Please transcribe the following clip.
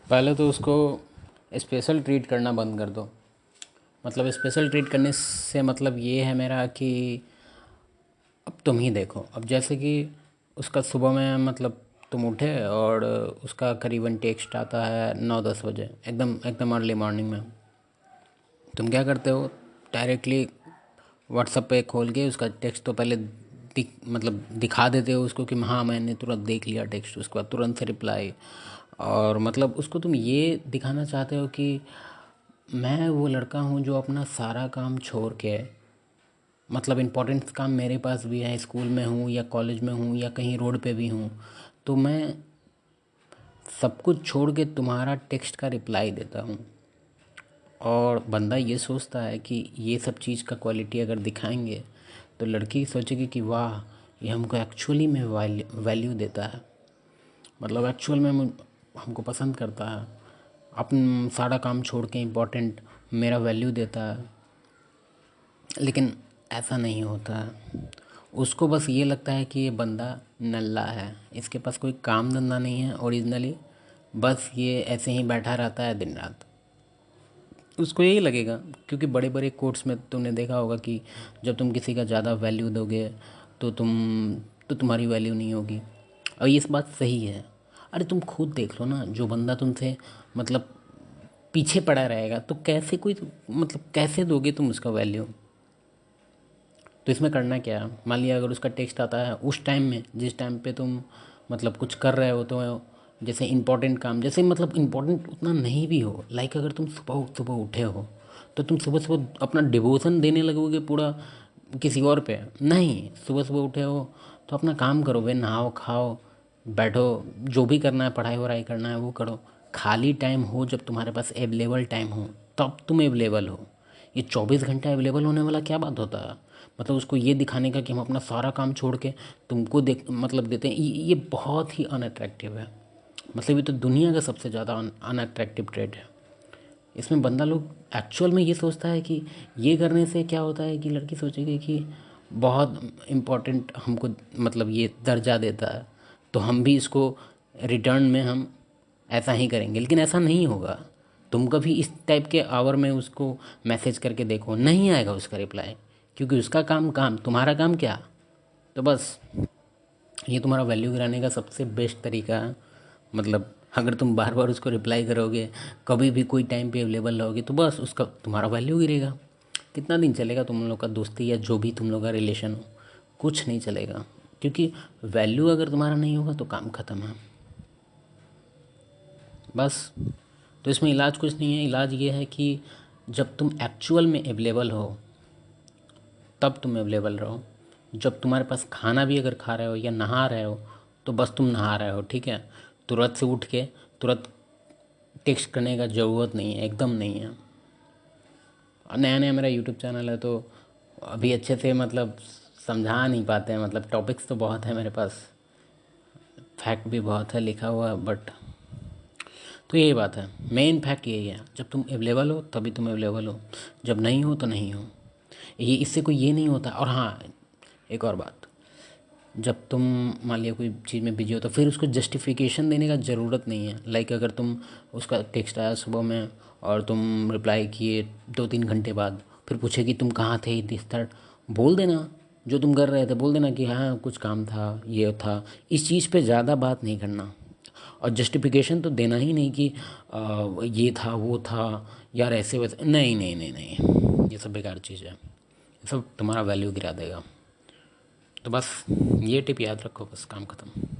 पहले तो उसको स्पेशल ट्रीट करना बंद कर दो। मतलब स्पेशल ट्रीट करने से मतलब ये है मेरा कि अब तुम ही देखो। अब जैसे कि उसका सुबह में मतलब तुम उठे और उसका करीबन टेक्स्ट आता है 9-10 बजे, एकदम एकदम अर्ली मॉर्निंग में। तुम क्या करते हो, डायरेक्टली व्हाट्सएप पे खोल के उसका टेक्स्ट तो पहले मतलब दिखा देते हो उसको कि हाँ मैंने तुरंत देख लिया टेक्स्ट, उसके बाद तुरंत से रिप्लाई। और मतलब उसको तुम ये दिखाना चाहते हो कि मैं वो लड़का हूँ जो अपना सारा काम छोड़ के, मतलब इम्पोर्टेंट काम मेरे पास भी है, स्कूल में हूँ या कॉलेज में हूँ या कहीं रोड पे भी हूँ, तो मैं सब कुछ छोड़ के तुम्हारा टेक्स्ट का रिप्लाई देता हूँ। और बंदा ये सोचता है कि ये सब चीज़ का क्वालिटी अगर दिखाएंगे तो लड़की सोचेगी कि वाह, ये हमको एक्चुअली में वैल्यू देता है, मतलब एक्चुअल में हमको पसंद करता है, अपन सारा काम छोड़ के इम्पोर्टेंट मेरा वैल्यू देता है। लेकिन ऐसा नहीं होता है। उसको बस ये लगता है कि ये बंदा नल्ला है, इसके पास कोई काम धंधा नहीं है ओरिजिनली, बस ये ऐसे ही बैठा रहता है दिन रात। उसको यही लगेगा, क्योंकि बड़े बड़े कोर्ट्स में तुमने देखा होगा कि जब तुम किसी का ज़्यादा वैल्यू दोगे तो तुम्हारी वैल्यू नहीं होगी। और ये इस बात सही है। अरे तुम खुद देख लो ना, जो बंदा तुमसे मतलब पीछे पड़ा रहेगा तो कैसे कोई मतलब कैसे दोगे तुम उसका वैल्यू। तो इसमें करना क्या है, मान लिया अगर उसका टेक्स्ट आता है उस टाइम में जिस टाइम पे तुम मतलब कुछ कर रहे हो, तो जैसे इंपॉर्टेंट काम, जैसे मतलब इंपॉर्टेंट उतना नहीं भी हो, लाइक अगर तुम सुबह सुबह उठे हो तो तुम सुबह सुबह अपना डिवोशन देने लगोगे पूरा किसी और पे नहीं। सुबह सुबह उठे हो तो अपना काम करो, वे नहाओ खाओ बैठो, जो भी करना है पढ़ाई वढ़ाई करना है वो करो। खाली टाइम हो जब तुम्हारे पास अवेलेबल टाइम हो तब तुम अवेलेबल हो। ये 24 घंटे अवेलेबल होने वाला क्या बात होता है। मतलब उसको ये दिखाने का कि हम अपना सारा काम छोड़ के तुमको देख मतलब देते हैं, ये बहुत ही अनअट्रैक्टिव है। मतलब ये तो दुनिया का सबसे ज़्यादा अनअट्रैक्टिव ट्रेड है। इसमें बंदा लोग एक्चुअल में ये सोचता है कि ये करने से क्या होता है कि लड़की सोचेगी कि बहुत इम्पोर्टेंट हमको मतलब ये दर्जा देता है, तो हम भी इसको रिटर्न में हम ऐसा ही करेंगे। लेकिन ऐसा नहीं होगा। तुम कभी इस टाइप के आवर में उसको मैसेज करके देखो, नहीं आएगा उसका रिप्लाई, क्योंकि उसका काम काम तुम्हारा काम क्या। तो बस ये तुम्हारा वैल्यू गिराने का सबसे बेस्ट तरीका है। मतलब अगर तुम बार बार उसको रिप्लाई करोगे, कभी भी कोई टाइम पे अवेलेबल रहोगे, तो बस उसका तुम्हारा वैल्यू गिरेगा। कितना दिन चलेगा तुम लोग का दोस्ती या जो भी तुम लोग का रिलेशन हो, कुछ नहीं चलेगा। क्योंकि वैल्यू अगर तुम्हारा नहीं होगा तो काम ख़त्म है बस। तो इसमें इलाज कुछ नहीं है, इलाज ये है कि जब तुम एक्चुअल में अवेलेबल हो तब तुम अवेलेबल रहो। जब तुम्हारे पास खाना भी अगर खा रहे हो या नहा रहे हो तो बस तुम नहा रहे हो, ठीक है। तुरंत से उठ के तुरंत टेक्स्ट करने का ज़रूरत नहीं है, एकदम नहीं है। नया नया मेरा यूट्यूब चैनल है तो अभी अच्छे से मतलब समझा नहीं पाते हैं, मतलब टॉपिक्स तो बहुत है मेरे पास, फैक्ट भी बहुत है लिखा हुआ, बट तो यही बात है। मेन फैक्ट यही है, जब तुम अवेलेबल हो तभी तुम अवेलेबल हो, जब नहीं हो तो नहीं हो। ये इससे कोई ये नहीं होता। और हाँ, एक और बात, जब तुम मान लिया कोई चीज़ में बिजी हो तो फिर उसको जस्टिफिकेशन देने का ज़रूरत नहीं है। लाइक अगर तुम उसका टेक्स्ट आया सुबह में और तुम रिप्लाई किए 2-3 घंटे बाद, फिर पूछे कि तुम कहाँ थे, दिस दैट, बोल देना जो तुम कर रहे थे, बोल देना कि हाँ कुछ काम था ये था। इस चीज़ पे ज़्यादा बात नहीं करना। और जस्टिफिकेशन तो देना ही नहीं कि ये था वो था यार ऐसे वैसे, नहीं नहीं नहीं नहीं, ये सब बेकार चीज़ है, ये सब तुम्हारा वैल्यू गिरा देगा। तो बस ये टिप याद रखो, बस काम ख़त्म।